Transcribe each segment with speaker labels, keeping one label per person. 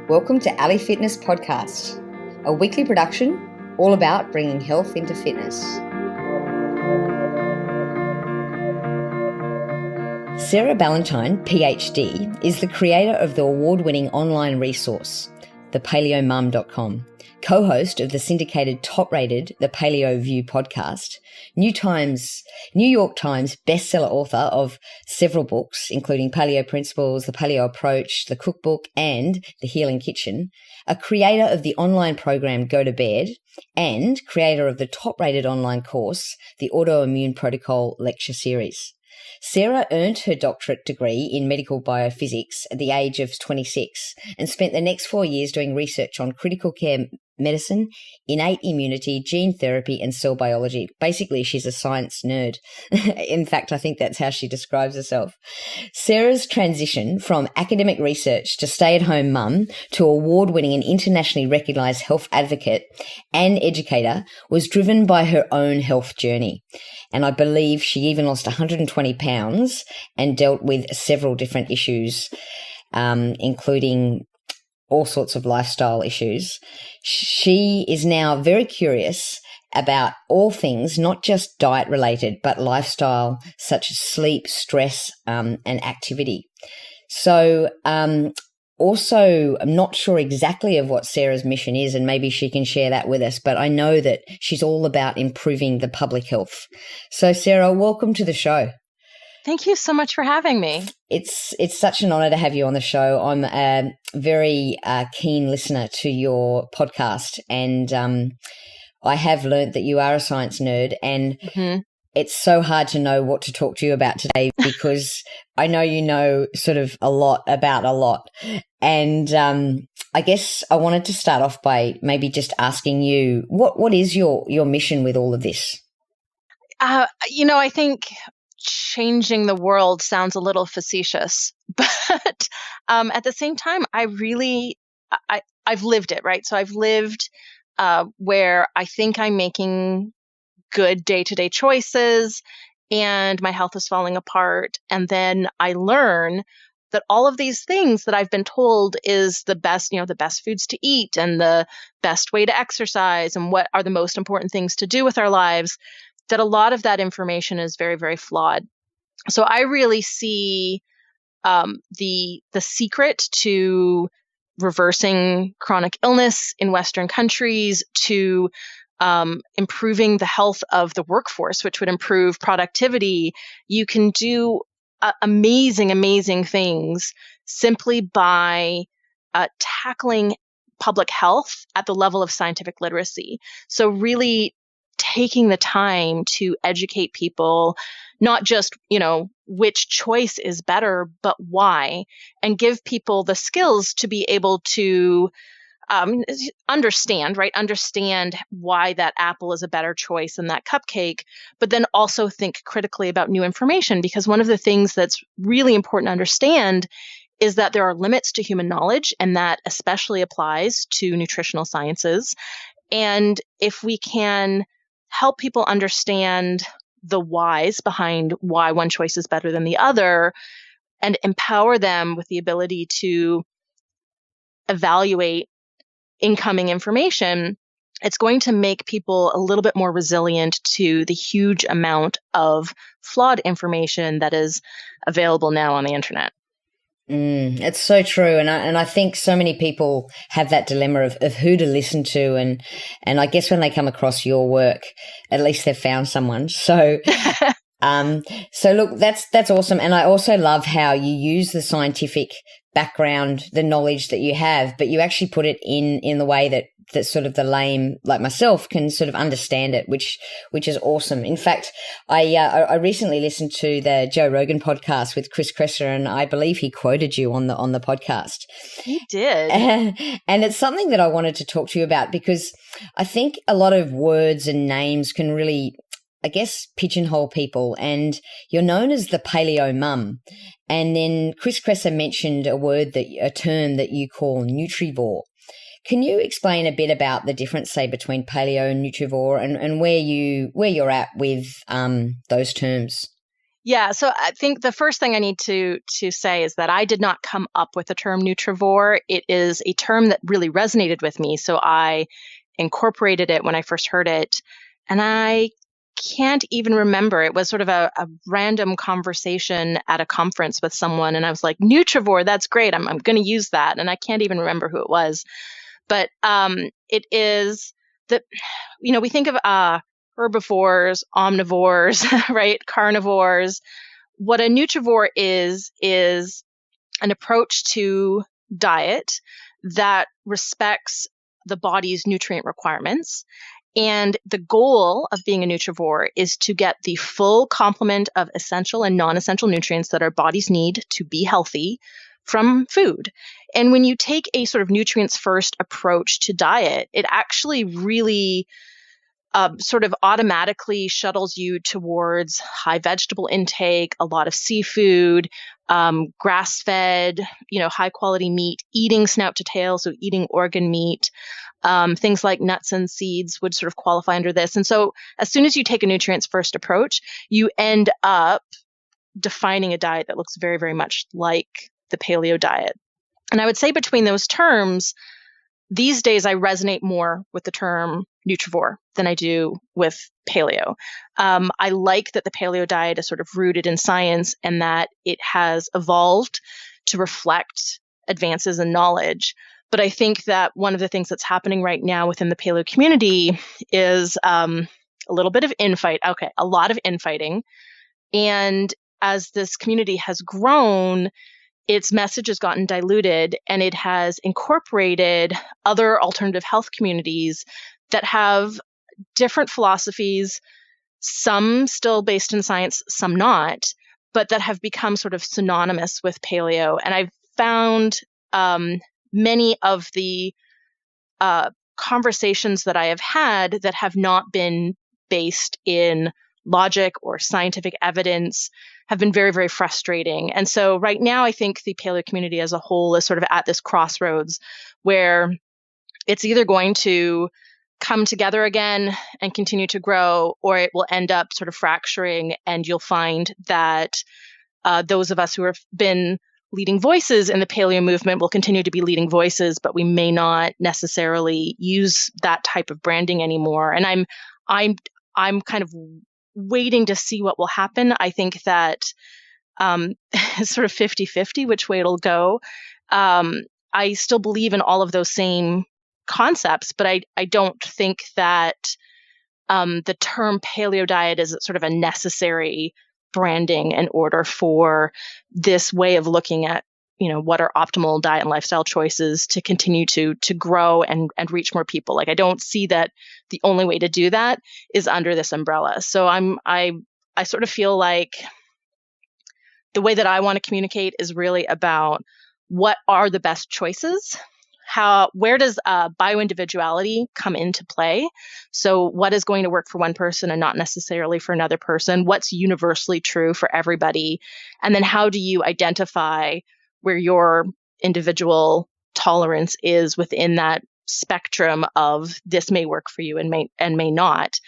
Speaker 1: Welcome to Ali Fitness Podcast, a weekly production all about bringing health into fitness. Sarah Ballantyne, PhD, is the creator of the award-winning online resource, the PaleoMom.com, co-host of the syndicated top-rated The Paleo View Podcast, New York Times bestseller author of several books, including Paleo Principles, The Paleo Approach, The Cookbook, and The Healing Kitchen, a creator of the online program Go to Bed, and creator of the top-rated online course, the Autoimmune Protocol Lecture Series. Sarah earned her doctorate degree in medical biophysics at the age of 26 and spent the next 4 years doing research on critical care medicine, innate immunity, gene therapy, and cell biology. Basically, she's a science nerd. In fact, I think that's how she describes herself. Sarah's transition from academic research to stay-at-home mum to award-winning and internationally recognised health advocate and educator was driven by her own health journey. And I believe she even lost 120 pounds and dealt with several different issues, including all sorts of lifestyle issues. She is now very curious about all things, not just diet related, but lifestyle, such as sleep, stress, and activity. So, also, I'm not sure exactly of what Sarah's mission is, and maybe she can share that with us, but I know that she's all about improving the public health. So, Sarah, welcome to the show.
Speaker 2: Thank you so much for having me.
Speaker 1: It's such an honor to have you on the show. I'm a very keen listener to your podcast, and I have learnt that you are a science nerd, and it's so hard to know what to talk to you about today because I know you know sort of a lot about a lot. And I guess I wanted to start off by maybe just asking you, what is your mission with all of this?
Speaker 2: I think changing the world sounds a little facetious, but at the same time, I've lived it, right? So I've lived where I think I'm making good day-to-day choices and my health is falling apart. And then I learn that all of these things that I've been told is the best foods to eat and the best way to exercise and what are the most important things to do with our lives, that a lot of that information is very, very flawed. So I really see the secret to reversing chronic illness in Western countries, to improving the health of the workforce, which would improve productivity. You can do amazing, amazing things simply by tackling public health at the level of scientific literacy. So really taking the time to educate people, not just, which choice is better, but why, and give people the skills to be able to understand why that apple is a better choice than that cupcake, but then also think critically about new information. Because one of the things that's really important to understand is that there are limits to human knowledge, and that especially applies to nutritional sciences. And if we can help people understand the whys behind why one choice is better than the other and empower them with the ability to evaluate incoming information, it's going to make people a little bit more resilient to the huge amount of flawed information that is available now on the internet.
Speaker 1: It's so true. And I think so many people have that dilemma of who to listen to. And I guess when they come across your work, at least they've found someone. So, so look, that's awesome. And I also love how you use the scientific background, the knowledge that you have, but you actually put it in the way that sort of the lame like myself can sort of understand it, which is awesome. In fact, I recently listened to the Joe Rogan podcast with Chris Kresser, and I believe he quoted you on the podcast.
Speaker 2: He did.
Speaker 1: And it's something that I wanted to talk to you about because I think a lot of words and names can really, I guess, pigeonhole people, and you're known as the Paleo Mom. And then Chris Kresser mentioned a term that you call nutrivore. Can you explain a bit about the difference, say, between paleo and nutrivore and where you're at with those terms?
Speaker 2: Yeah, so I think the first thing I need to say is that I did not come up with the term nutrivore. It is a term that really resonated with me, so I incorporated it when I first heard it, and I can't even remember. It was sort of a random conversation at a conference with someone, and I was like, nutrivore, that's great. I'm going to use that, and I can't even remember who it was. But it is that, we think of herbivores, omnivores, right? Carnivores. What a nutrivore is an approach to diet that respects the body's nutrient requirements. And the goal of being a nutrivore is to get the full complement of essential and non-essential nutrients that our bodies need to be healthy from food. And when you take a sort of nutrients first approach to diet, it actually really sort of automatically shuttles you towards high vegetable intake, a lot of seafood, grass-fed, high quality meat, eating snout to tail, so eating organ meat. Things like nuts and seeds would sort of qualify under this. And so as soon as you take a nutrients first approach, you end up defining a diet that looks very, very much like the paleo diet. And I would say between those terms, these days I resonate more with the term nutrivore than I do with paleo. I like that the paleo diet is sort of rooted in science and that it has evolved to reflect advances in knowledge. But I think that one of the things that's happening right now within the paleo community is a little bit of infight. Okay, a lot of infighting. And as this community has grown, its message has gotten diluted and it has incorporated other alternative health communities that have different philosophies, some still based in science, some not, but that have become sort of synonymous with paleo. And I've found many of the conversations that I have had that have not been based in logic or scientific evidence have been very, very frustrating. And so right now, I think the paleo community as a whole is sort of at this crossroads where it's either going to come together again and continue to grow, or it will end up sort of fracturing. And you'll find that those of us who have been leading voices in the paleo movement will continue to be leading voices, but we may not necessarily use that type of branding anymore. And I'm kind of waiting to see what will happen. I think that it's sort of 50-50 which way it'll go. I still believe in all of those same concepts, but I don't think that the term paleo diet is sort of a necessary branding in order for this way of looking at, what are optimal diet and lifestyle choices to continue to grow and reach more people. Like, I don't see that the only way to do that is under this umbrella. So I sort of feel like the way that I want to communicate is really about what are the best choices. Where does bioindividuality come into play? So what is going to work for one person and not necessarily for another person? What's universally true for everybody? And then how do you identify where your individual tolerance is within that spectrum of this may work for you and may not?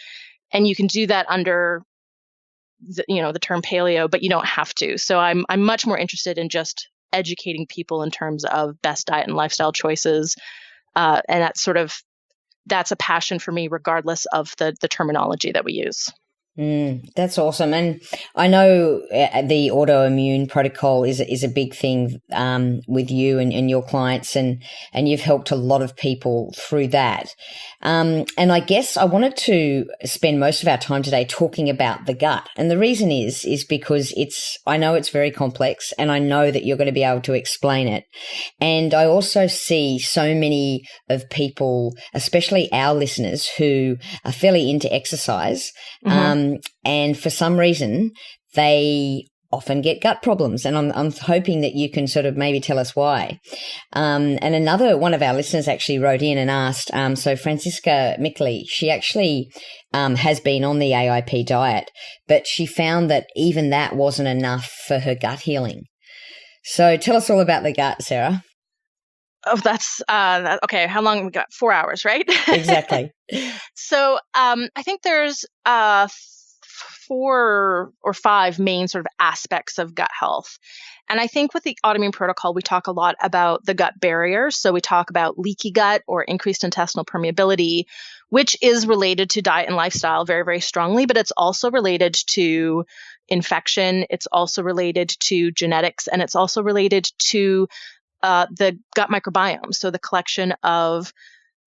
Speaker 2: And you can do that under the term paleo, but you don't have to. So I'm much more interested in just educating people in terms of best diet and lifestyle choices. And that's a passion for me, regardless of the terminology that we use.
Speaker 1: That's awesome. And I know the autoimmune protocol is a big thing with you and your clients, and you've helped a lot of people through that. And I guess I wanted to spend most of our time today talking about the gut. And the reason is because I know it's very complex, and I know that you're going to be able to explain it. And I also see so many of people, especially our listeners, who are fairly into exercise. Mm-hmm. And for some reason, they often get gut problems. And I'm hoping that you can sort of maybe tell us why. And another one of our listeners actually wrote in and asked, so Francisca Mickley, she actually has been on the AIP diet, but she found that even that wasn't enough for her gut healing. So tell us all about the gut, Sarah.
Speaker 2: Oh, that's okay. How long we got? 4 hours, right?
Speaker 1: Exactly.
Speaker 2: So I think there's 4 or 5 main sort of aspects of gut health. And I think with the Autoimmune Protocol, we talk a lot about the gut barrier. So we talk about leaky gut or increased intestinal permeability, which is related to diet and lifestyle very, very strongly, but it's also related to infection. It's also related to genetics, and it's also related to the gut microbiome. So the collection of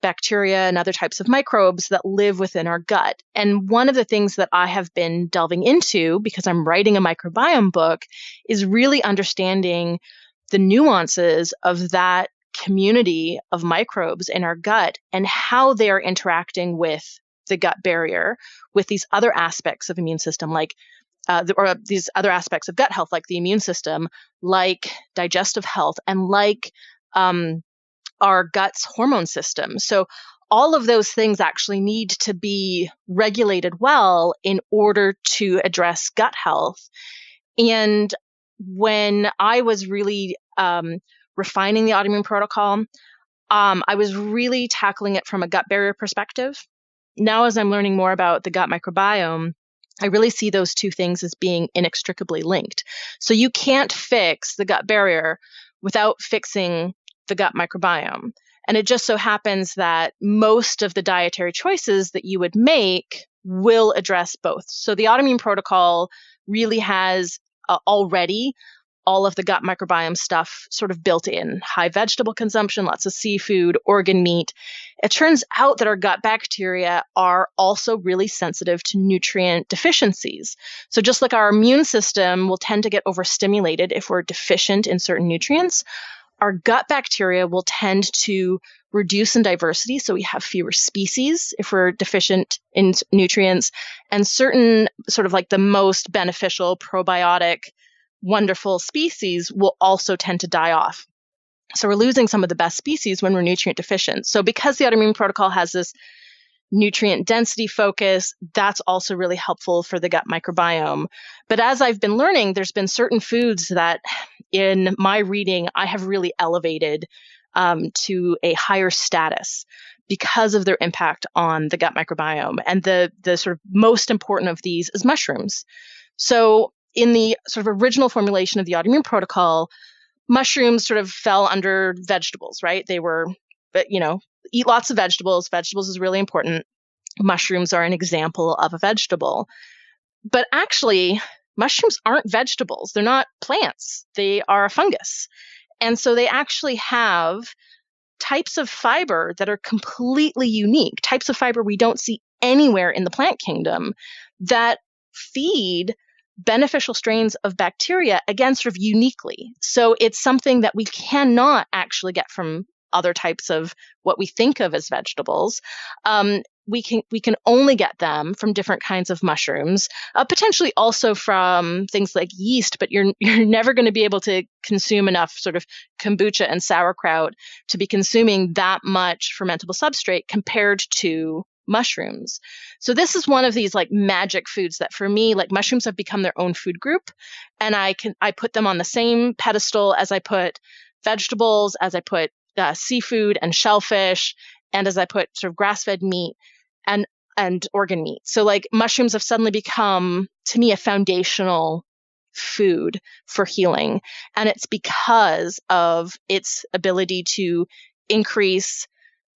Speaker 2: bacteria and other types of microbes that live within our gut. And one of the things that I have been delving into, because I'm writing a microbiome book, is really understanding the nuances of that community of microbes in our gut and how they are interacting with the gut barrier, with these other aspects of immune system, like or these other aspects of gut health, like the immune system, like digestive health, and like our gut's hormone system. So all of those things actually need to be regulated well in order to address gut health. And when I was really refining the Autoimmune Protocol, I was really tackling it from a gut barrier perspective. Now, as I'm learning more about the gut microbiome, I really see those two things as being inextricably linked. So you can't fix the gut barrier without fixing the gut microbiome. And it just so happens that most of the dietary choices that you would make will address both. So the Autoimmune Protocol really has already all of the gut microbiome stuff sort of built in. High vegetable consumption, lots of seafood, organ meat. It turns out that our gut bacteria are also really sensitive to nutrient deficiencies. So just like our immune system will tend to get overstimulated if we're deficient in certain nutrients, our gut bacteria will tend to reduce in diversity. So we have fewer species if we're deficient in nutrients, and certain sort of like the most beneficial probiotic, wonderful species will also tend to die off. So we're losing some of the best species when we're nutrient deficient. So because the Autoimmune Protocol has this nutrient density focus, that's also really helpful for the gut microbiome. But as I've been learning, there's been certain foods that in my reading, I have really elevated to a higher status because of their impact on the gut microbiome. And the sort of most important of these is mushrooms. So in the sort of original formulation of the Autoimmune Protocol, mushrooms sort of fell under vegetables, right? They were, eat lots of vegetables. Vegetables is really important. Mushrooms are an example of a vegetable. But actually, mushrooms aren't vegetables. They're not plants. They are a fungus. And so they actually have types of fiber that are completely unique, types of fiber we don't see anywhere in the plant kingdom that feed beneficial strains of bacteria, again, sort of uniquely. So it's something that we cannot actually get from other types of what we think of as vegetables. We can only get them from different kinds of mushrooms, potentially also from things like yeast, but you're never going to be able to consume enough sort of kombucha and sauerkraut to be consuming that much fermentable substrate compared to mushrooms. So this is one of these like magic foods that for me, like mushrooms have become their own food group, and I put them on the same pedestal as I put vegetables, as I put seafood and shellfish, and as I put sort of grass-fed meat and organ meat. So like mushrooms have suddenly become, to me, a foundational food for healing. And it's because of its ability to increase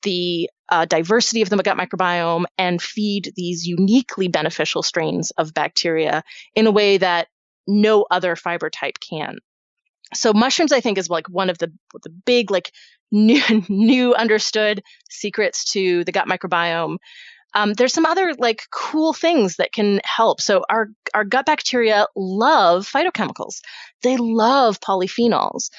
Speaker 2: the diversity of the gut microbiome and feed these uniquely beneficial strains of bacteria in a way that no other fiber type can. So mushrooms, I think, is like one of the big, like new understood secrets to the gut microbiome. There's some other like cool things that can help. So our gut bacteria love phytochemicals. They love polyphenols.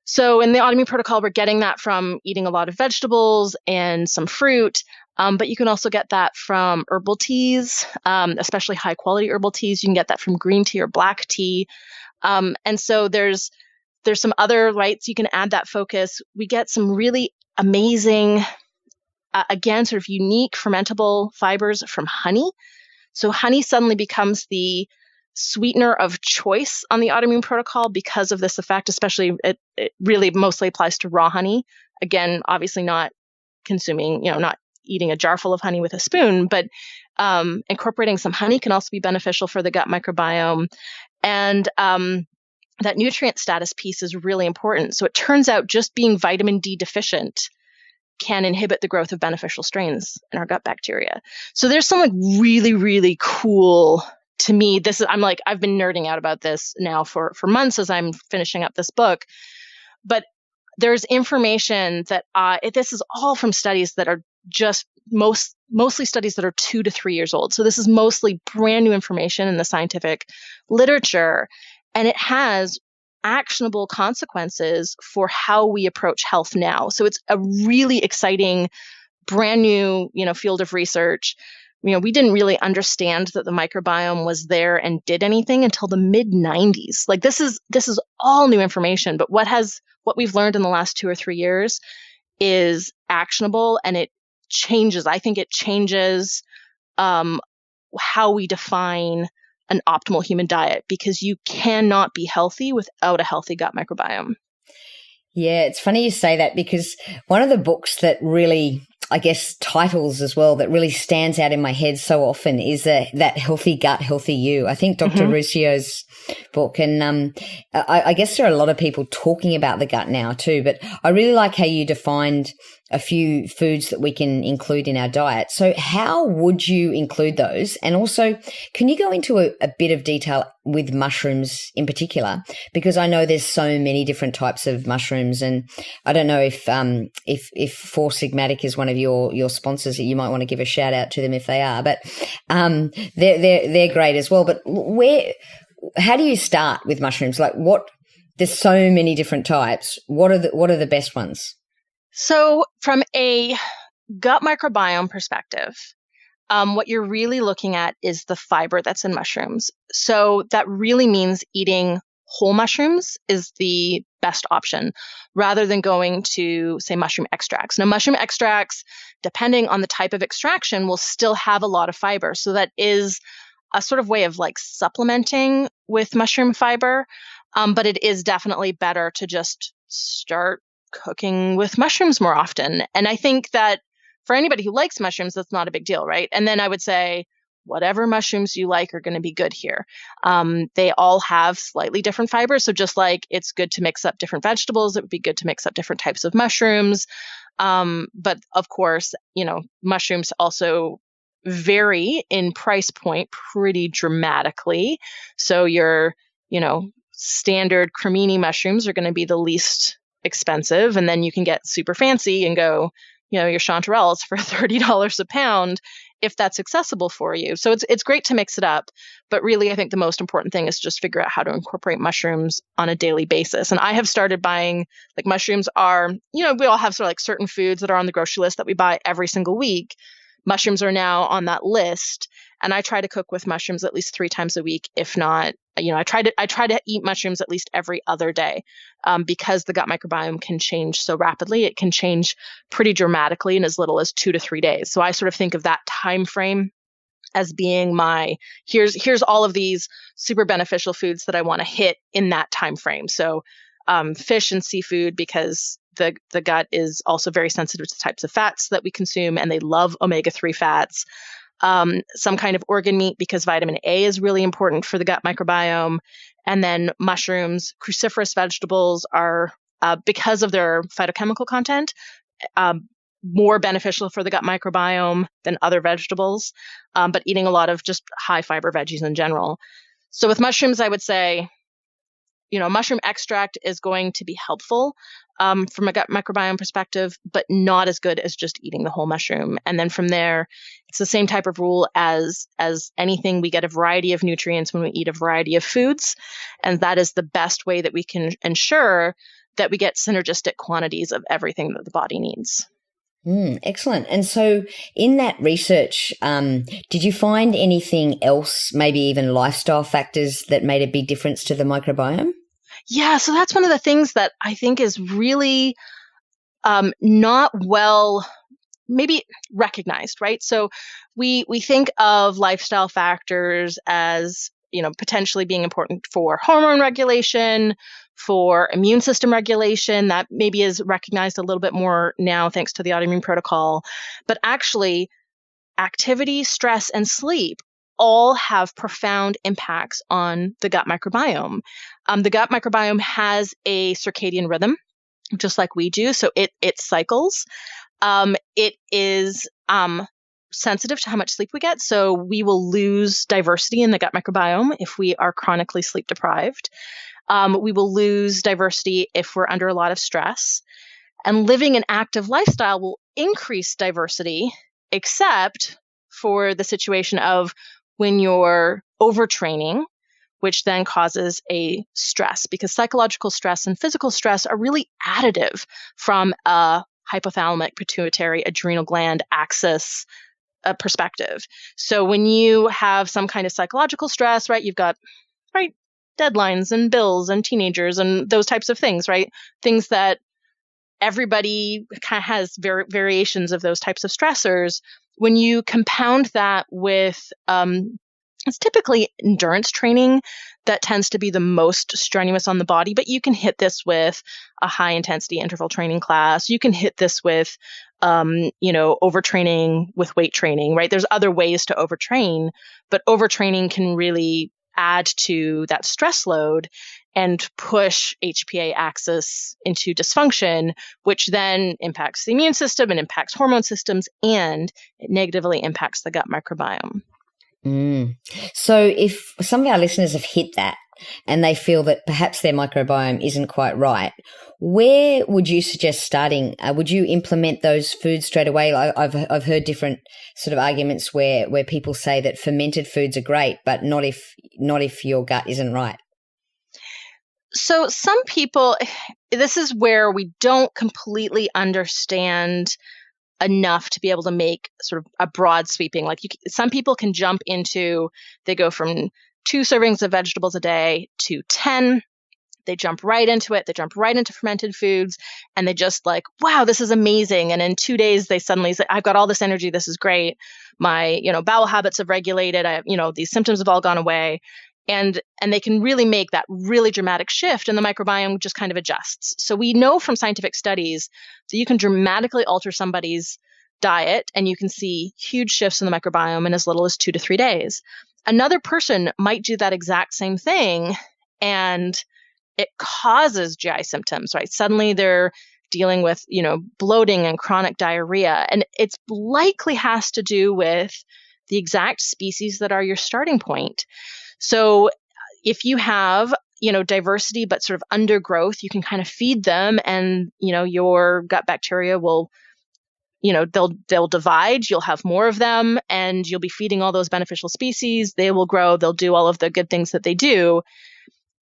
Speaker 2: So in the Autoimmune Protocol, we're getting that from eating a lot of vegetables and some fruit. But you can also get that from herbal teas, especially high quality herbal teas. You can get that from green tea or black tea. And so there's some other lights you can add that focus. We get some really amazing, again, sort of unique fermentable fibers from honey. So honey suddenly becomes the sweetener of choice on the Autoimmune Protocol because of this effect, especially it really mostly applies to raw honey. Again, obviously not consuming, not eating a jar full of honey with a spoon, but Incorporating some honey can also be beneficial for the gut microbiome. And that nutrient status piece is really important. So it turns out just being vitamin D deficient can inhibit the growth of beneficial strains in our gut bacteria. So there's some like really, really cool, to me, I've been nerding out about this now for months as I'm finishing up this book. But there's information that this is all from studies that are just mostly studies that are 2 to 3 years old. So this is mostly brand new information in the scientific literature, and it has actionable consequences for how we approach health now. So it's a really exciting, brand new, field of research. We didn't really understand that the microbiome was there and did anything until the mid 90s. Like this is all new information, but what we've learned in the last 2 or 3 years is actionable, and it changes. I think it changes how we define an optimal human diet, because you cannot be healthy without a healthy gut microbiome.
Speaker 1: Yeah, it's funny you say that, because one of the books that really, I guess, titles as well, that really stands out in my head so often is that Healthy Gut, Healthy You. I think Dr. Ruscio's book. And I guess there are a lot of people talking about the gut now too, but I really like how you defined a few foods that we can include in our diet. So how would you include those? And also, can you go into a bit of detail with mushrooms in particular? Because I know there's so many different types of mushrooms, and I don't know if Four Sigmatic is one of your sponsors, that you might want to give a shout out to them if they are. But they're great as well. But how do you start with mushrooms? Like there's so many different types. What are the best ones?
Speaker 2: So from a gut microbiome perspective, what you're really looking at is the fiber that's in mushrooms. So that really means eating whole mushrooms is the best option, rather than going to, say, mushroom extracts. Now, mushroom extracts, depending on the type of extraction, will still have a lot of fiber. So that is a sort of way of like supplementing with mushroom fiber. But it is definitely better to just start cooking with mushrooms more often. And I think that for anybody who likes mushrooms, that's not a big deal, right? And then I would say whatever mushrooms you like are going to be good here. They all have slightly different fibers. So just like it's good to mix up different vegetables, it would be good to mix up different types of mushrooms. But of course, mushrooms also vary in price point pretty dramatically. So your, standard cremini mushrooms are going to be the least expensive. And then you can get super fancy and go, your chanterelles for $30 a pound if that's accessible for you. So it's great to mix it up. But really, I think the most important thing is just figure out how to incorporate mushrooms on a daily basis. And I have started buying, like, mushrooms are, we all have sort of like certain foods that are on the grocery list that we buy every single week. Mushrooms are now on that list. And I try to cook with mushrooms at least 3 times a week. If not, I try to eat mushrooms at least every other day, because the gut microbiome can change so rapidly. It can change pretty dramatically in as little as 2 to 3 days. So I sort of think of that time frame as being my, here's all of these super beneficial foods that I want to hit in that time frame. So fish and seafood, because the gut is also very sensitive to types of fats that we consume, and they love omega-3 fats. Some kind of organ meat, because vitamin A is really important for the gut microbiome. And then mushrooms, cruciferous vegetables are, because of their phytochemical content, more beneficial for the gut microbiome than other vegetables, but eating a lot of just high fiber veggies in general. So with mushrooms, I would say, mushroom extract is going to be helpful from a gut microbiome perspective, but not as good as just eating the whole mushroom. And then from there, it's the same type of rule as anything. We get a variety of nutrients when we eat a variety of foods. And that is the best way that we can ensure that we get synergistic quantities of everything that the body needs.
Speaker 1: Excellent. And so in that research, did you find anything else, maybe even lifestyle factors, that made a big difference to the microbiome?
Speaker 2: Yeah, so that's one of the things that I think is really not well maybe recognized, right? So we think of lifestyle factors as, potentially being important for hormone regulation, for immune system regulation. That maybe is recognized a little bit more now thanks to the Autoimmune Protocol. But actually, activity, stress, and sleep all have profound impacts on the gut microbiome. The gut microbiome has a circadian rhythm, just like we do. So it cycles. It is sensitive to how much sleep we get. So we will lose diversity in the gut microbiome if we are chronically sleep deprived. We will lose diversity if we're under a lot of stress. And living an active lifestyle will increase diversity, except for the situation of when you're overtraining, which then causes a stress, because psychological stress and physical stress are really additive from a hypothalamic pituitary adrenal gland axis perspective. So when you have some kind of psychological stress, right, you've got, right, deadlines and bills and teenagers and those types of things, right? Things that everybody kind of has variations of those types of stressors. When you compound that with, it's typically endurance training that tends to be the most strenuous on the body, but you can hit this with a high intensity interval training class. You can hit this with, overtraining with weight training, right? There's other ways to overtrain, but overtraining can really add to that stress load and push HPA axis into dysfunction, which then impacts the immune system and impacts hormone systems, and it negatively impacts the gut microbiome.
Speaker 1: So if some of our listeners have hit that and they feel that perhaps their microbiome isn't quite right, where would you suggest starting? Would you implement those foods straight away? I've heard different sort of arguments where people say that fermented foods are great, but not if your gut isn't right.
Speaker 2: So some people, this is where we don't completely understand enough to be able to make sort of a broad sweeping. Like some people can jump into, they go from 2 servings of vegetables a day to 10. They jump right into it. They jump right into fermented foods, and they just like, wow, this is amazing. And in 2 days, they suddenly say, I've got all this energy. This is great. My, bowel habits have regulated. These symptoms have all gone away. And they can really make that really dramatic shift, and the microbiome just kind of adjusts. So we know from scientific studies that you can dramatically alter somebody's diet, and you can see huge shifts in the microbiome in as little as 2 to 3 days. Another person might do that exact same thing, and it causes GI symptoms, right? Suddenly they're dealing with, bloating and chronic diarrhea, and it's likely has to do with the exact species that are your starting point. So if you have, diversity, but sort of undergrowth, you can kind of feed them, and, your gut bacteria will, they'll divide, you'll have more of them, and you'll be feeding all those beneficial species. They will grow, they'll do all of the good things that they do.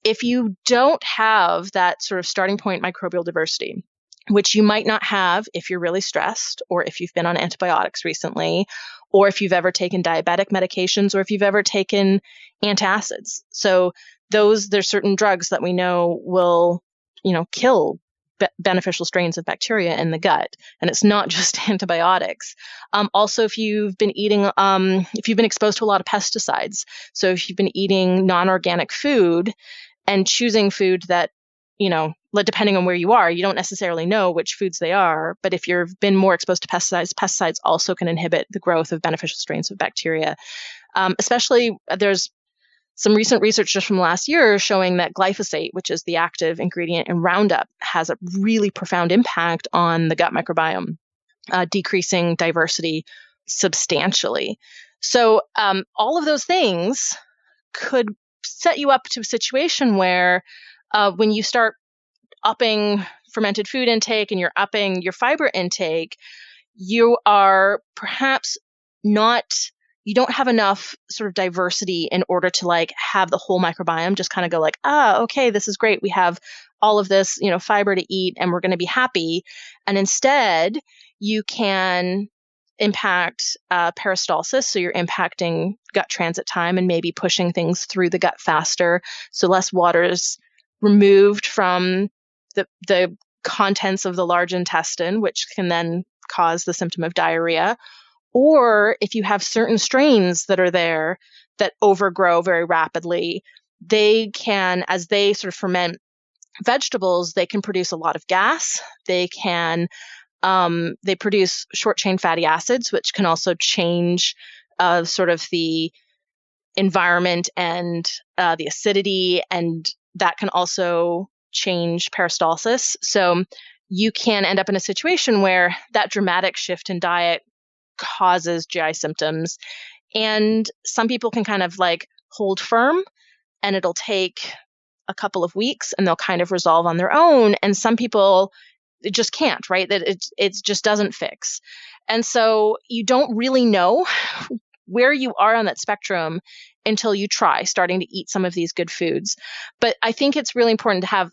Speaker 2: If you don't have that sort of starting point microbial diversity, which you might not have if you're really stressed, or if you've been on antibiotics recently, or if you've ever taken diabetic medications, or if you've ever taken antacids. So there's certain drugs that we know will, kill beneficial strains of bacteria in the gut. And it's not just antibiotics. Also, if you've been eating, if you've been exposed to a lot of pesticides, so if you've been eating non-organic food and choosing food that, depending on where you are, you don't necessarily know which foods they are. But if you've been more exposed to pesticides also can inhibit the growth of beneficial strains of bacteria. Especially, there's some recent research just from last year showing that glyphosate, which is the active ingredient in Roundup, has a really profound impact on the gut microbiome, decreasing diversity substantially. So all of those things could set you up to a situation where when you start upping fermented food intake and you're upping your fiber intake, you are perhaps you don't have enough sort of diversity in order to like have the whole microbiome just kind of go like, okay, this is great. We have all of this, fiber to eat, and we're going to be happy. And instead, you can impact peristalsis. So you're impacting gut transit time and maybe pushing things through the gut faster. So less water is removed from the contents of the large intestine, which can then cause the symptom of diarrhea. Or if you have certain strains that are there that overgrow very rapidly, they can, as they sort of ferment vegetables, they can produce a lot of gas. They can They produce short-chain fatty acids, which can also change sort of the environment and the acidity, and that can also change peristalsis. So you can end up in a situation where that dramatic shift in diet causes GI symptoms. And some people can kind of like hold firm, and it'll take a couple of weeks and they'll kind of resolve on their own. And some people, it just can't, right? That it just doesn't fix. And so you don't really know where you are on that spectrum until you try starting to eat some of these good foods. But I think it's really important to have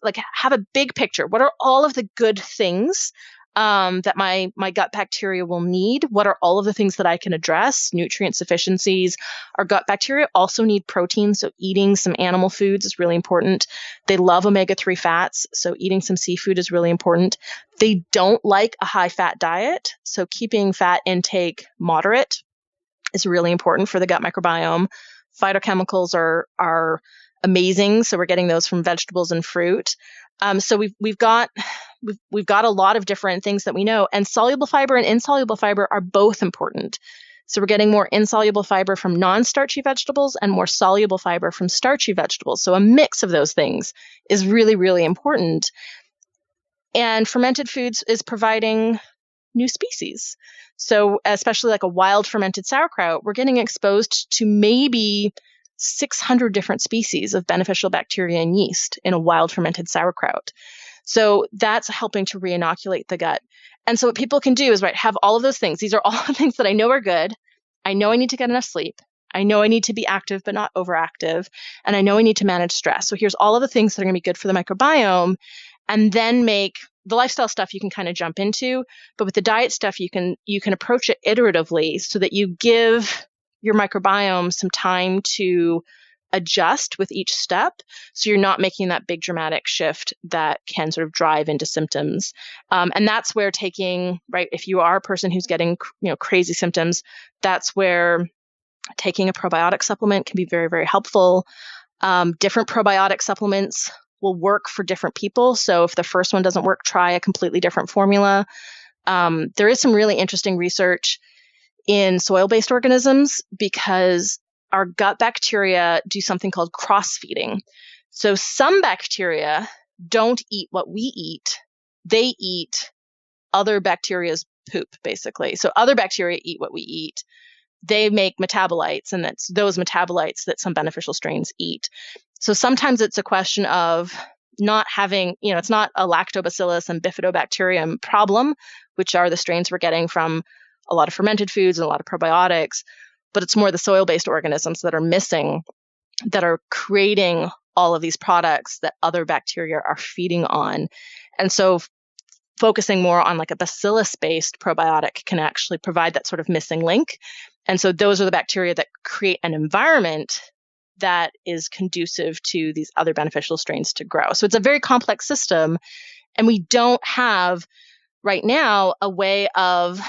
Speaker 2: a big picture. What are all of the good things that my gut bacteria will need? What are all of the things that I can address? Nutrient sufficiencies. Our gut bacteria also need protein, so eating some animal foods is really important. They love omega-3 fats, so eating some seafood is really important. They don't like a high-fat diet, so keeping fat intake moderate is really important for the gut microbiome. Phytochemicals are amazing, so we're getting those from vegetables and fruit. So we've got a lot of different things that we know, and soluble fiber and insoluble fiber are both important. So we're getting more insoluble fiber from non-starchy vegetables and more soluble fiber from starchy vegetables. So a mix of those things is really, really important. And fermented foods is providing new species. So especially like a wild fermented sauerkraut, we're getting exposed to maybe 600 different species of beneficial bacteria and yeast in a wild fermented sauerkraut. So that's helping to re-inoculate the gut. And so what people can do is, have all of those things. These are all the things that I know are good. I know I need to get enough sleep. I know I need to be active, but not overactive. And I know I need to manage stress. So here's all of the things that are going to be good for the microbiome. And then make the lifestyle stuff you can kind of jump into. But with the diet stuff, you can approach it iteratively so that you give your microbiome some time to adjust with each step, so you're not making that big dramatic shift that can sort of drive into symptoms. And that's where if you are a person who's getting crazy symptoms, that's where taking a probiotic supplement can be very, very helpful. Different probiotic supplements will work for different people. So if the first one doesn't work, try a completely different formula. There is some really interesting research in soil-based organisms because our gut bacteria do something called cross-feeding. So some bacteria don't eat what we eat. They eat other bacteria's poop, basically. So other bacteria eat what we eat. They make metabolites, and that's those metabolites that some beneficial strains eat. So sometimes it's a question of not having, it's not a lactobacillus and bifidobacterium problem, which are the strains we're getting from a lot of fermented foods and a lot of probiotics, but it's more the soil-based organisms that are missing, that are creating all of these products that other bacteria are feeding on. And so focusing more on like a bacillus-based probiotic can actually provide that sort of missing link. And so those are the bacteria that create an environment that is conducive to these other beneficial strains to grow. So it's a very complex system, and we don't have right now a way of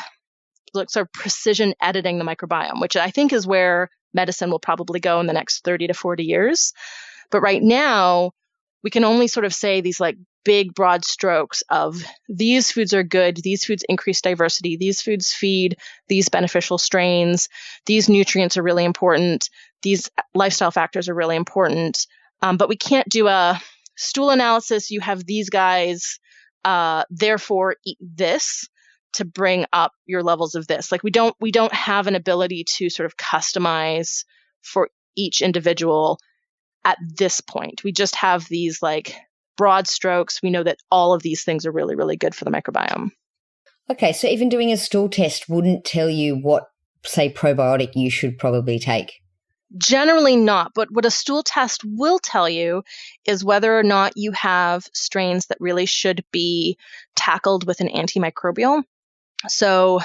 Speaker 2: sort of precision editing the microbiome, which I think is where medicine will probably go in the next 30 to 40 years. But right now, we can only sort of say these like big, broad strokes of these foods are good, these foods increase diversity, these foods feed these beneficial strains, these nutrients are really important, these lifestyle factors are really important. But we can't do a stool analysis. You have these guys, therefore eat this to bring up your levels of this. Like we don't have an ability to sort of customize for each individual at this point. We just have these like broad strokes. We know that all of these things are really, really good for the microbiome.
Speaker 1: Okay, so even doing a stool test wouldn't tell you what, say, probiotic you should probably take?
Speaker 2: Generally not, but what a stool test will tell you is whether or not you have strains that really should be tackled with an antimicrobial. So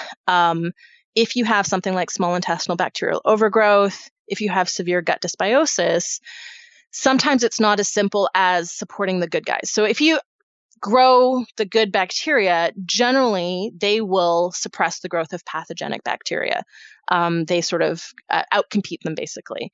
Speaker 2: if you have something like small intestinal bacterial overgrowth, if you have severe gut dysbiosis, sometimes it's not as simple as supporting the good guys. So if you grow the good bacteria, generally they will suppress the growth of pathogenic bacteria. They sort of outcompete them basically.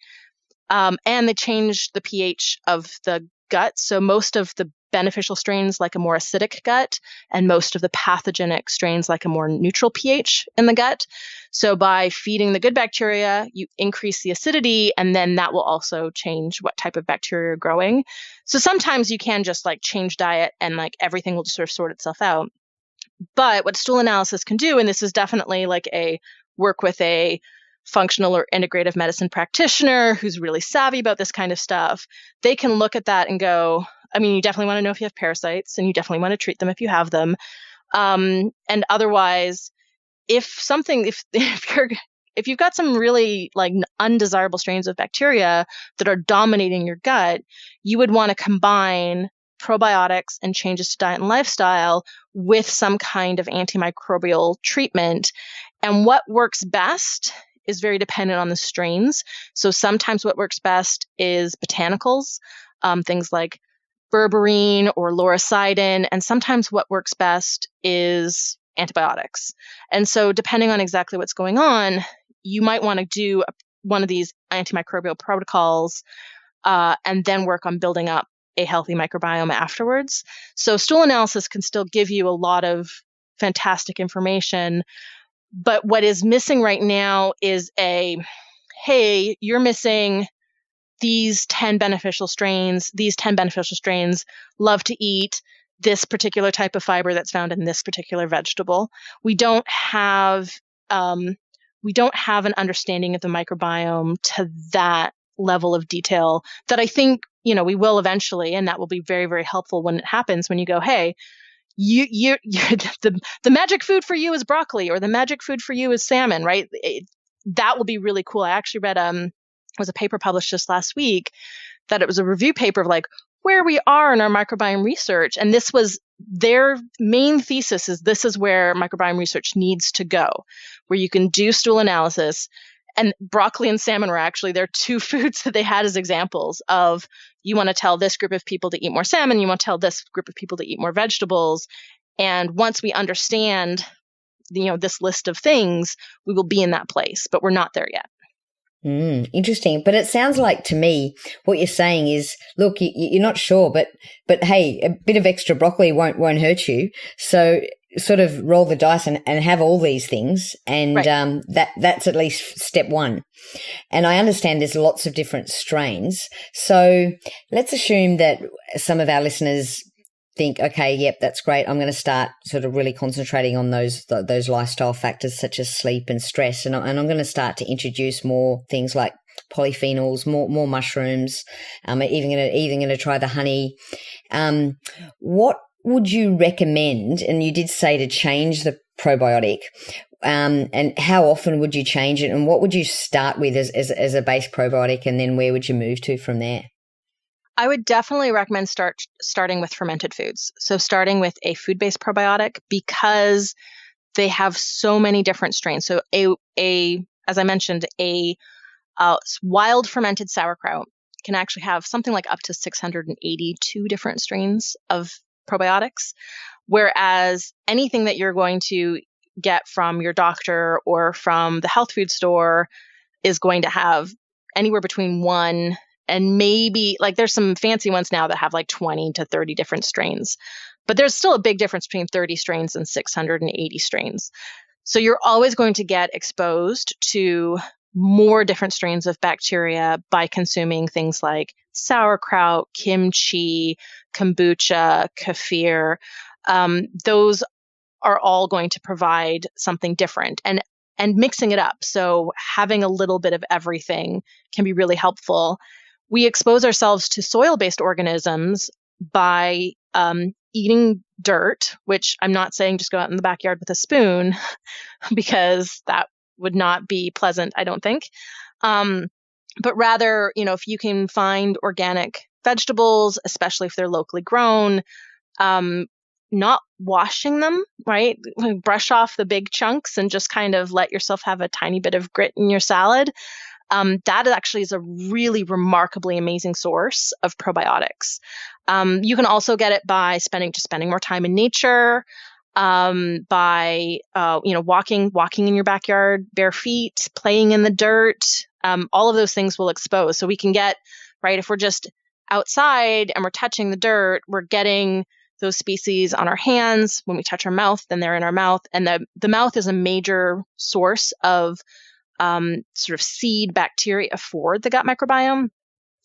Speaker 2: And they change the pH of the gut. So most of the beneficial strains like a more acidic gut, and most of the pathogenic strains like a more neutral pH in the gut. So by feeding the good bacteria, you increase the acidity, and then that will also change what type of bacteria are growing. So sometimes you can just like change diet and like everything will just sort of sort itself out. But what stool analysis can do, and this is definitely like a work with a functional or integrative medicine practitioner who's really savvy about this kind of stuff, they can look at that and go, I mean, you definitely want to know if you have parasites, and you definitely want to treat them if you have them. And otherwise, if you've got some really like undesirable strains of bacteria that are dominating your gut, you would want to combine probiotics and changes to diet and lifestyle with some kind of antimicrobial treatment. And what works best is very dependent on the strains. So sometimes what works best is botanicals, things like berberine or lauricidin, and sometimes what works best is antibiotics. And so depending on exactly what's going on, you might want to do one of these antimicrobial protocols and then work on building up a healthy microbiome afterwards. So stool analysis can still give you a lot of fantastic information, but what is missing right now is hey, you're missing these 10 beneficial strains. These 10 beneficial strains love to eat this particular type of fiber that's found in this particular vegetable. We don't have an understanding of the microbiome to that level of detail that I think, we will eventually, and that will be very, very helpful when it happens, when you go, hey, the magic food for you is broccoli, or the magic food for you is salmon, right? That will be really cool. I actually read was a paper published just last week that it was a review paper of like where we are in our microbiome research. And this was their main thesis, is this is where microbiome research needs to go, where you can do stool analysis. And broccoli and salmon were actually their two foods that they had as examples of, you want to tell this group of people to eat more salmon, you want to tell this group of people to eat more vegetables. And once we understand, this list of things, we will be in that place, but we're not there yet.
Speaker 1: Interesting. But it sounds like to me what you're saying is, look, you're not sure, but hey, a bit of extra broccoli won't hurt you. So sort of roll the dice and have all these things. And right. That's at least step one. And I understand there's lots of different strains. So let's assume that some of our listeners think, okay, yep, that's great. I'm going to start sort of really concentrating on those lifestyle factors such as sleep and stress. And I'm going to start to introduce more things like polyphenols, more mushrooms. Even going to try the honey. What would you recommend? And you did say to change the probiotic. And how often would you change it? And what would you start with as a base probiotic? And then where would you move to from there?
Speaker 2: I would definitely recommend starting with fermented foods. So starting with a food-based probiotic, because they have so many different strains. So as I mentioned, a wild fermented sauerkraut can actually have something like up to 682 different strains of probiotics, whereas anything that you're going to get from your doctor or from the health food store is going to have anywhere between 1 and maybe, like, there's some fancy ones now that have like 20 to 30 different strains, but there's still a big difference between 30 strains and 680 strains. So you're always going to get exposed to more different strains of bacteria by consuming things like sauerkraut, kimchi, kombucha, kefir. Those are all going to provide something different, and mixing it up. So having a little bit of everything can be really helpful. We expose ourselves to soil-based organisms by eating dirt, which I'm not saying just go out in the backyard with a spoon, because that would not be pleasant, I don't think. But rather, if you can find organic vegetables, especially if they're locally grown, not washing them, right? Brush off the big chunks and just kind of let yourself have a tiny bit of grit in your salad. That actually is a really remarkably amazing source of probiotics. You can also get it by spending more time in nature, by walking in your backyard, bare feet, playing in the dirt. All of those things will expose. So we can get, right, if we're just outside and we're touching the dirt, we're getting those species on our hands. When we touch our mouth, then they're in our mouth. And the mouth is a major source of sort of seed bacteria for the gut microbiome.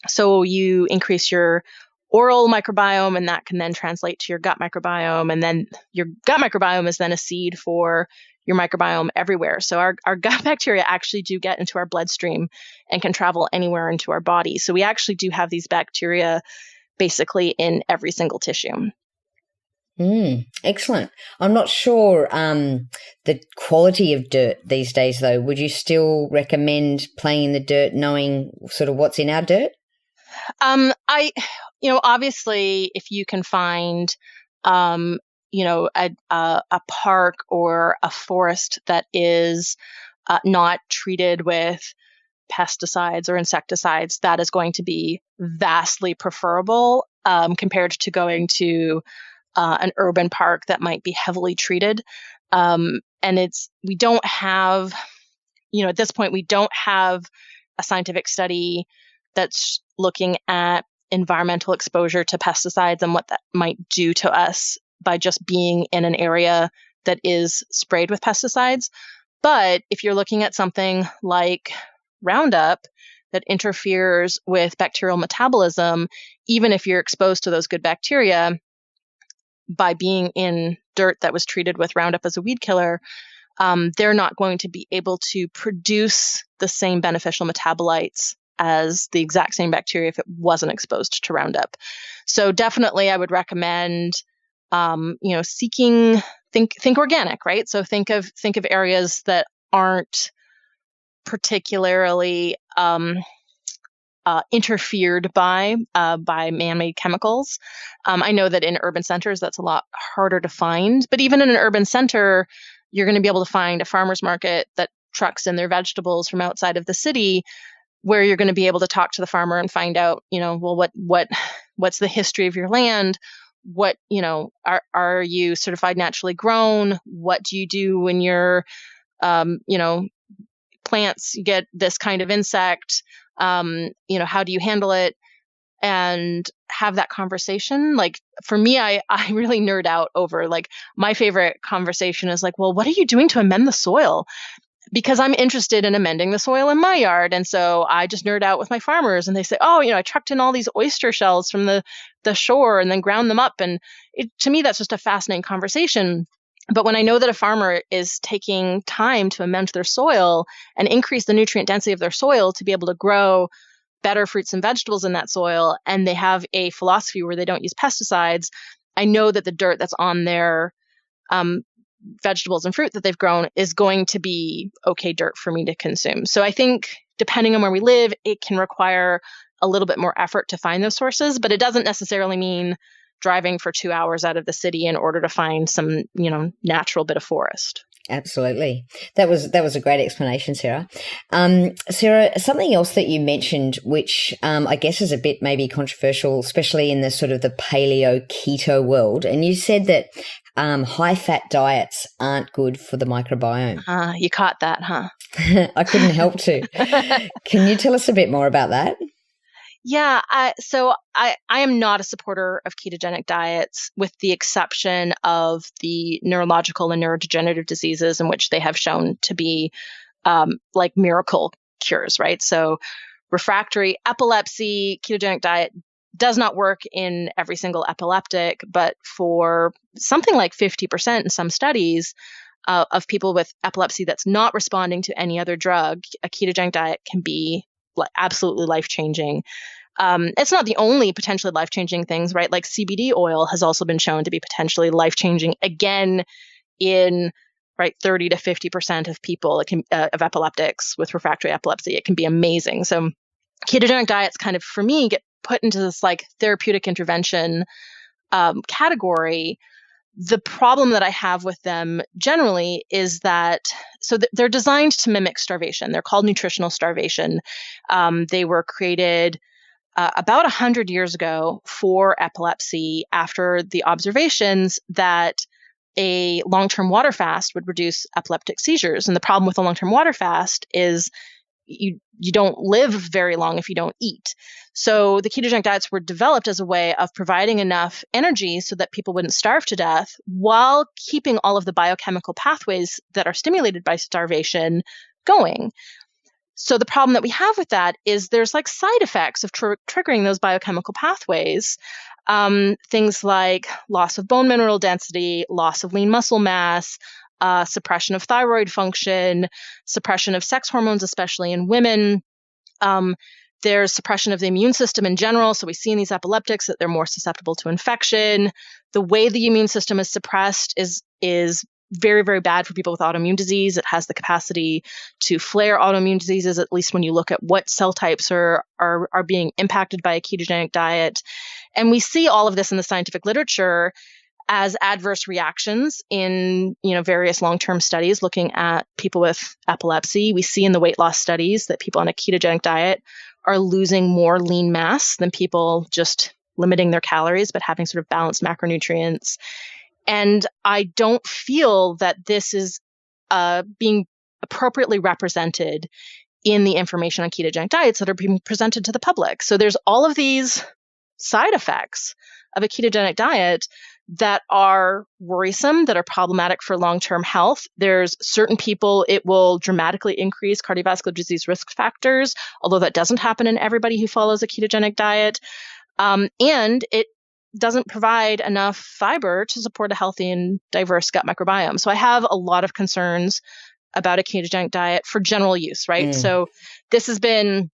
Speaker 2: So you increase your oral microbiome, and that can then translate to your gut microbiome. And then your gut microbiome is then a seed for your microbiome everywhere. So our gut bacteria actually do get into our bloodstream and can travel anywhere into our body. So we actually do have these bacteria basically in every single tissue.
Speaker 1: Excellent. I'm not sure the quality of dirt these days, though. Would you still recommend playing in the dirt, knowing sort of what's in our dirt?
Speaker 2: Obviously, if you can find, a park or a forest that is not treated with pesticides or insecticides, that is going to be vastly preferable compared to going to an urban park that might be heavily treated. And we don't have, at this point, we don't have a scientific study that's looking at environmental exposure to pesticides and what that might do to us by just being in an area that is sprayed with pesticides. But if you're looking at something like Roundup that interferes with bacterial metabolism, even if you're exposed to those good bacteria, by being in dirt that was treated with Roundup as a weed killer, they're not going to be able to produce the same beneficial metabolites as the exact same bacteria if it wasn't exposed to Roundup. So definitely I would recommend, think organic, right? So think of areas that aren't particularly interfered by man-made chemicals. I know that in urban centers, that's a lot harder to find, but even in an urban center, you're going to be able to find a farmer's market that trucks in their vegetables from outside of the city, where you're going to be able to talk to the farmer and find out, what's the history of your land? What, are you certified naturally grown? What do you do when your, plants get this kind of insect? How do you handle it? And have that conversation. Like for me, I really nerd out over, like, my favorite conversation is like, well, what are you doing to amend the soil? Because I'm interested in amending the soil in my yard. And so I just nerd out with my farmers, and they say, oh, I trucked in all these oyster shells from the shore and then ground them up. And to me, that's just a fascinating conversation. But when I know that a farmer is taking time to amend their soil and increase the nutrient density of their soil to be able to grow better fruits and vegetables in that soil, and they have a philosophy where they don't use pesticides, I know that the dirt that's on their vegetables and fruit that they've grown is going to be okay dirt for me to consume. So I think depending on where we live, it can require a little bit more effort to find those sources, but it doesn't necessarily mean driving for 2 hours out of the city in order to find some, natural bit of forest.
Speaker 1: Absolutely. That was a great explanation, Sarah. Sarah, something else that you mentioned, which I guess is a bit maybe controversial, especially in the sort of the paleo keto world. And you said that high-fat diets aren't good for the microbiome.
Speaker 2: You caught that, huh?
Speaker 1: I couldn't help to. Can you tell us a bit more about that?
Speaker 2: Yeah, so I am not a supporter of ketogenic diets, with the exception of the neurological and neurodegenerative diseases in which they have shown to be like miracle cures, right? So refractory epilepsy, ketogenic diet does not work in every single epileptic, but for something like 50% in some studies of people with epilepsy that's not responding to any other drug, a ketogenic diet can be absolutely life-changing. It's not the only potentially life-changing things, right? Like CBD oil has also been shown to be potentially life-changing, again, in 30 to 50% of people of epileptics with refractory epilepsy. It can be amazing. So ketogenic diets kind of, for me, get put into this like therapeutic intervention category. The problem that I have with them generally is that, they're designed to mimic starvation. They're called nutritional starvation. They were created about 100 years ago for epilepsy, after the observations that a long-term water fast would reduce epileptic seizures. And the problem with a long-term water fast is you don't live very long if you don't eat. So the ketogenic diets were developed as a way of providing enough energy so that people wouldn't starve to death while keeping all of the biochemical pathways that are stimulated by starvation going. So the problem that we have with that is there's like side effects of triggering those biochemical pathways. Things like loss of bone mineral density, loss of lean muscle mass, suppression of thyroid function, suppression of sex hormones, especially in women. There's suppression of the immune system in general. So we see in these epileptics that they're more susceptible to infection. The way the immune system is suppressed is very, very bad for people with autoimmune disease. It has the capacity to flare autoimmune diseases, at least when you look at what cell types are being impacted by a ketogenic diet. And we see all of this in the scientific literature as adverse reactions in, various long-term studies looking at people with epilepsy. We see in the weight loss studies that people on a ketogenic diet are losing more lean mass than people just limiting their calories, but having sort of balanced macronutrients. And I don't feel that this is being appropriately represented in the information on ketogenic diets that are being presented to the public. So there's all of these side effects of a ketogenic diet that are worrisome, that are problematic for long-term health. There's certain people, it will dramatically increase cardiovascular disease risk factors, although that doesn't happen in everybody who follows a ketogenic diet. And it doesn't provide enough fiber to support a healthy and diverse gut microbiome. So I have a lot of concerns about a ketogenic diet for general use, right? So this has been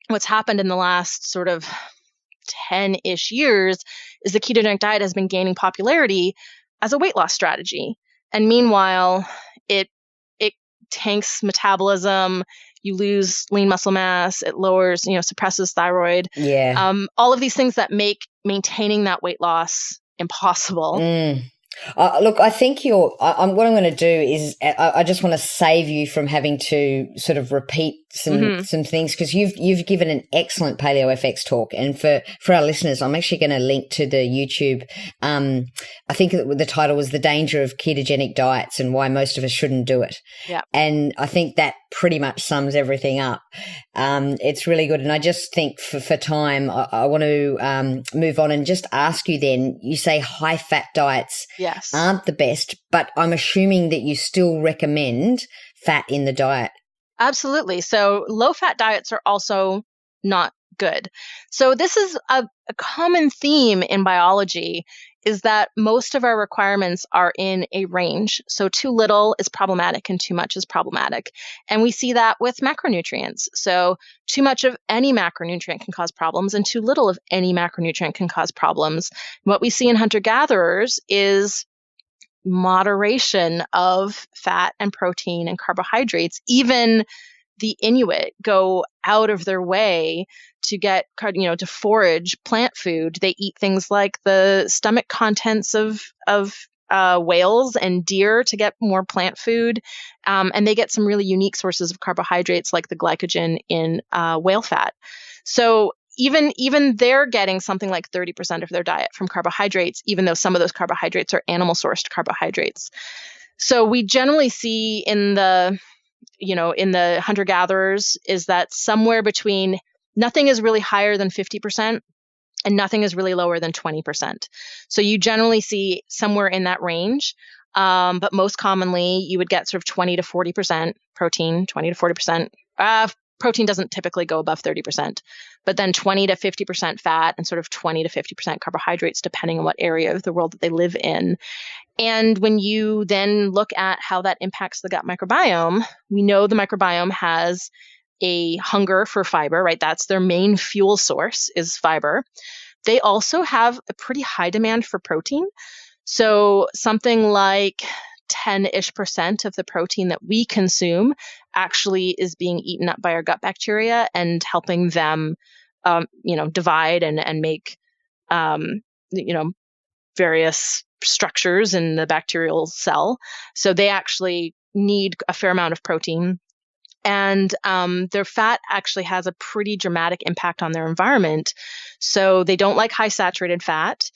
Speaker 2: what's happened in the last sort of 10-ish years is the ketogenic diet has been gaining popularity as a weight loss strategy. And meanwhile, it tanks metabolism, you lose lean muscle mass, it lowers, suppresses thyroid.
Speaker 1: Yeah.
Speaker 2: All of these things that make maintaining that weight loss impossible.
Speaker 1: Look, I think what I'm going to do is I just want to save you from having to sort of repeat some things, because you've given an excellent Paleo FX talk, and for our listeners, I'm actually going to link to the YouTube. I think the title was "The Danger of Ketogenic Diets and Why Most of Us Shouldn't Do It."
Speaker 2: Yeah,
Speaker 1: and I think that pretty much sums everything up. It's really good, and I just think for time, I want to move on and just ask you. Then you say high fat diets.
Speaker 2: Yes.
Speaker 1: Aren't the best, but I'm assuming that you still recommend fat in the diet.
Speaker 2: Absolutely. So low-fat diets are also not good. So this is a common theme in biology, is that most of our requirements are in a range. So too little is problematic and too much is problematic. And we see that with macronutrients. So too much of any macronutrient can cause problems, and too little of any macronutrient can cause problems. What we see in hunter-gatherers is moderation of fat and protein and carbohydrates. Even the Inuit go out of their way to get, to forage plant food. They eat things like the stomach contents of whales and deer to get more plant food. And they get some really unique sources of carbohydrates like the glycogen in whale fat. So even they're getting something like 30% of their diet from carbohydrates, even though some of those carbohydrates are animal-sourced carbohydrates. So we generally see in the hunter-gatherers is that somewhere between nothing is really higher than 50% and nothing is really lower than 20%. So you generally see somewhere in that range. But most commonly, you would get sort of 20 to 40% protein, 20 to 40%. Protein doesn't typically go above 30%, but then 20 to 50% fat and sort of 20 to 50% carbohydrates, depending on what area of the world that they live in. And when you then look at how that impacts the gut microbiome, we know the microbiome has a hunger for fiber, right? That's their main fuel source is fiber. They also have a pretty high demand for protein. So something like 10-ish% of the protein that we consume actually is being eaten up by our gut bacteria and helping them, divide and make, various structures in the bacterial cell. So they actually need a fair amount of protein. And their fat actually has a pretty dramatic impact on their environment. So they don't like high saturated fat.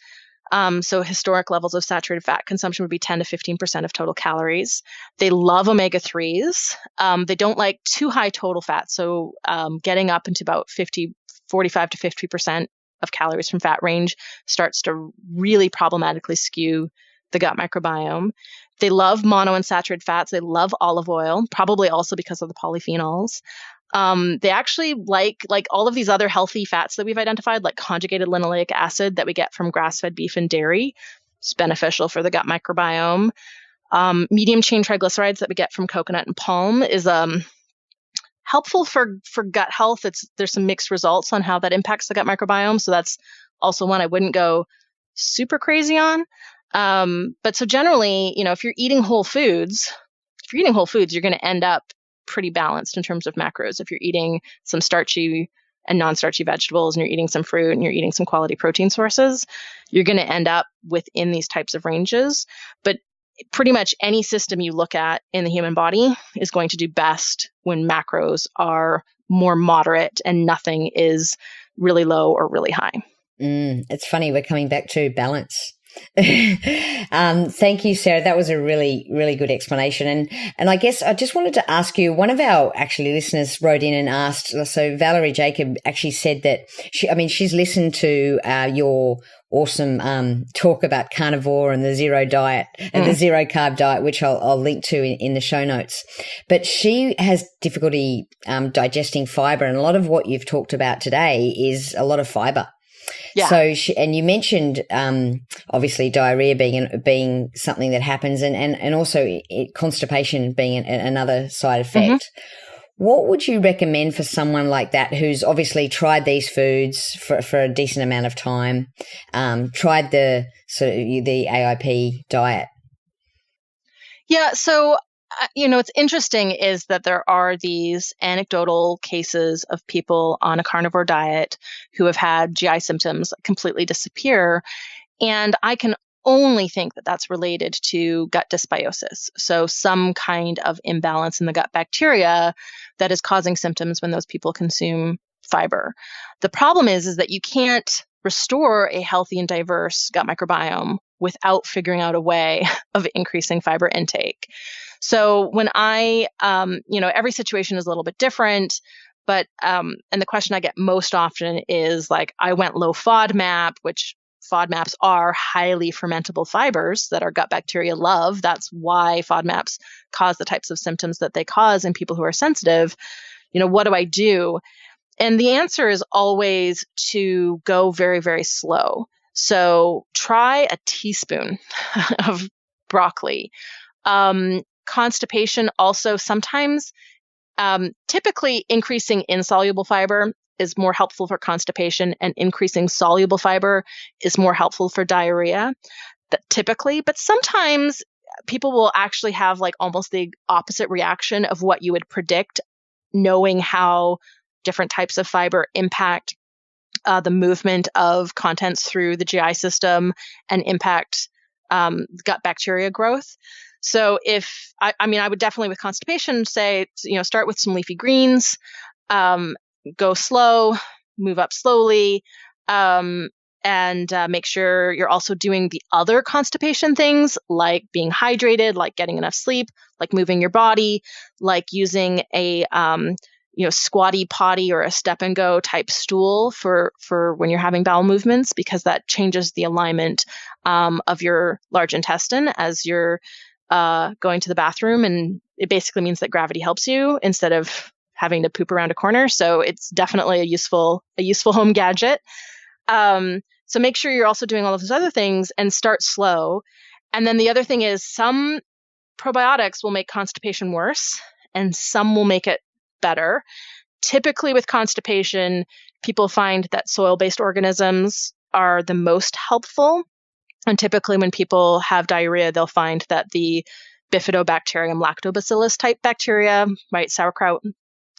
Speaker 2: So historic levels of saturated fat consumption would be 10 to 15% of total calories. They love omega-3s. They don't like too high total fat. So getting up into about 45 to 50% of calories from fat range starts to really problematically skew the gut microbiome. They love monounsaturated fats. They love olive oil, probably also because of the polyphenols. They actually like all of these other healthy fats that we've identified, like conjugated linoleic acid that we get from grass-fed beef and dairy. It's beneficial for the gut microbiome. Medium chain triglycerides that we get from coconut and palm is helpful for gut health. There's some mixed results on how that impacts the gut microbiome. So that's also one I wouldn't go super crazy on. But so generally, if you're eating whole foods, you're going to end up pretty balanced in terms of macros. If you're eating some starchy and non-starchy vegetables and you're eating some fruit and you're eating some quality protein sources, you're going to end up within these types of ranges. But pretty much any system you look at in the human body is going to do best when macros are more moderate and nothing is really low or really high.
Speaker 1: It's funny, we're coming back to balance. Thank you, Sarah. That was a really, really good explanation. And I guess I just wanted to ask you, one of our actually listeners wrote in and asked, so Valerie Jacob actually said that she's listened to your awesome talk about carnivore and the zero diet and the zero carb diet, which I'll link to in the show notes. But she has difficulty digesting fiber, and a lot of what you've talked about today is a lot of fiber.
Speaker 2: Yeah.
Speaker 1: So, and you mentioned obviously diarrhea being something that happens, and also constipation being another side effect. Mm-hmm. What would you recommend for someone like that who's obviously tried these foods for a decent amount of time, tried the AIP diet?
Speaker 2: Yeah. So, what's interesting is that there are these anecdotal cases of people on a carnivore diet who have had GI symptoms completely disappear. And I can only think that that's related to gut dysbiosis. So some kind of imbalance in the gut bacteria that is causing symptoms when those people consume fiber. The problem is that you can't restore a healthy and diverse gut microbiome without figuring out a way of increasing fiber intake. So when every situation is a little bit different, but, and the question I get most often is like, I went low FODMAP, which FODMAPs are highly fermentable fibers that our gut bacteria love. That's why FODMAPs cause the types of symptoms that they cause in people who are sensitive. What do I do? And the answer is always to go very, very slow. So try a teaspoon of broccoli. Constipation also sometimes, typically increasing insoluble fiber is more helpful for constipation, and increasing soluble fiber is more helpful for diarrhea, typically. But sometimes people will actually have like almost the opposite reaction of what you would predict, knowing how different types of fiber impact the movement of contents through the GI system and impact gut bacteria growth. So I would definitely with constipation say, start with some leafy greens, go slow, move up slowly, and make sure you're also doing the other constipation things like being hydrated, like getting enough sleep, like moving your body, like using a squatty potty or a step and go type stool for when you're having bowel movements, because that changes the alignment of your large intestine as you're going to the bathroom, and it basically means that gravity helps you instead of having to poop around a corner. So it's definitely a useful home gadget. So make sure you're also doing all of those other things and start slow. And then the other thing is some probiotics will make constipation worse and some will make it better. Typically with constipation, people find that soil-based organisms are the most helpful. And typically when people have diarrhea, they'll find that the Bifidobacterium lactobacillus type bacteria, right,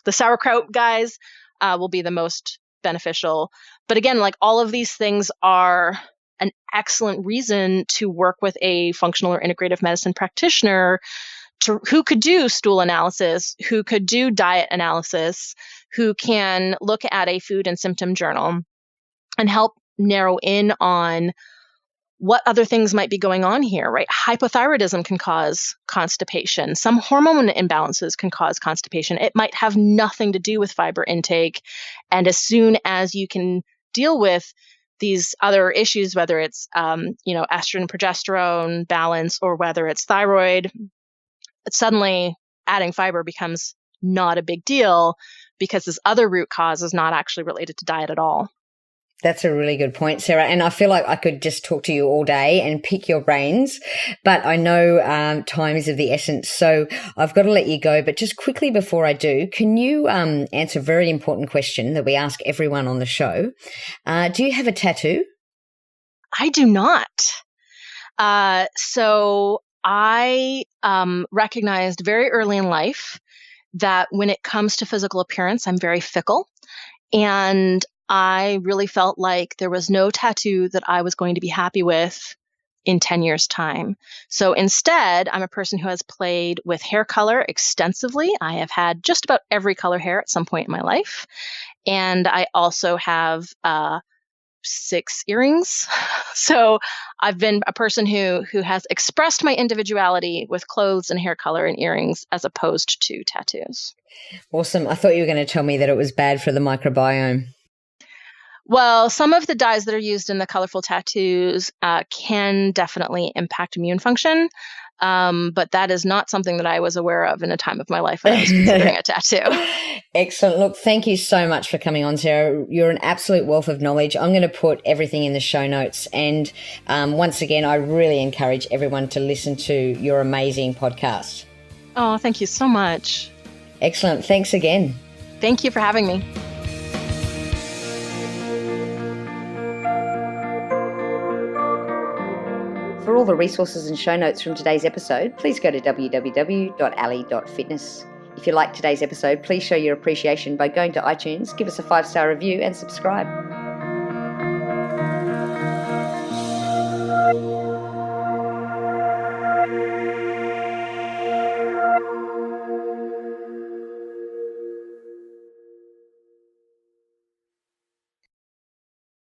Speaker 2: the sauerkraut guys, will be the most beneficial. But again, like all of these things are an excellent reason to work with a functional or integrative medicine practitioner who could do stool analysis, who could do diet analysis, who can look at a food and symptom journal and help narrow in on what other things might be going on here, right? Hypothyroidism can cause constipation. Some hormone imbalances can cause constipation. It might have nothing to do with fiber intake. And as soon as you can deal with these other issues, whether it's, estrogen, progesterone balance, or whether it's thyroid, suddenly adding fiber becomes not a big deal because this other root cause is not actually related to diet at all.
Speaker 1: That's a really good point, Sarah. And I feel like I could just talk to you all day and pick your brains, but I know time is of the essence. So I've got to let you go. But just quickly before I do, can you answer a very important question that we ask everyone on the show? Do you have a tattoo?
Speaker 2: I do not. So I recognized very early in life that when it comes to physical appearance, I'm very fickle. And I really felt like there was no tattoo that I was going to be happy with in 10 years' time. So instead, I'm a person who has played with hair color extensively. I have had just about every color hair at some point in my life. And I also have 6 earrings. So I've been a person who has expressed my individuality with clothes and hair color and earrings as opposed to tattoos.
Speaker 1: Awesome. I thought you were going to tell me that it was bad for the microbiome.
Speaker 2: Well, some of the dyes that are used in the colorful tattoos can definitely impact immune function, but that is not something that I was aware of in a time of my life when I was considering a tattoo.
Speaker 1: Excellent. Look, thank you so much for coming on, Sarah. You're an absolute wealth of knowledge. I'm going to put everything in the show notes. And once again, I really encourage everyone to listen to your amazing podcast.
Speaker 2: Oh, thank you so much.
Speaker 1: Excellent. Thanks again.
Speaker 2: Thank you for having me.
Speaker 1: For all the resources and show notes from today's episode, please go to www.ali.fitness. If you liked today's episode, please show your appreciation by going to iTunes, give us a 5-star review and subscribe.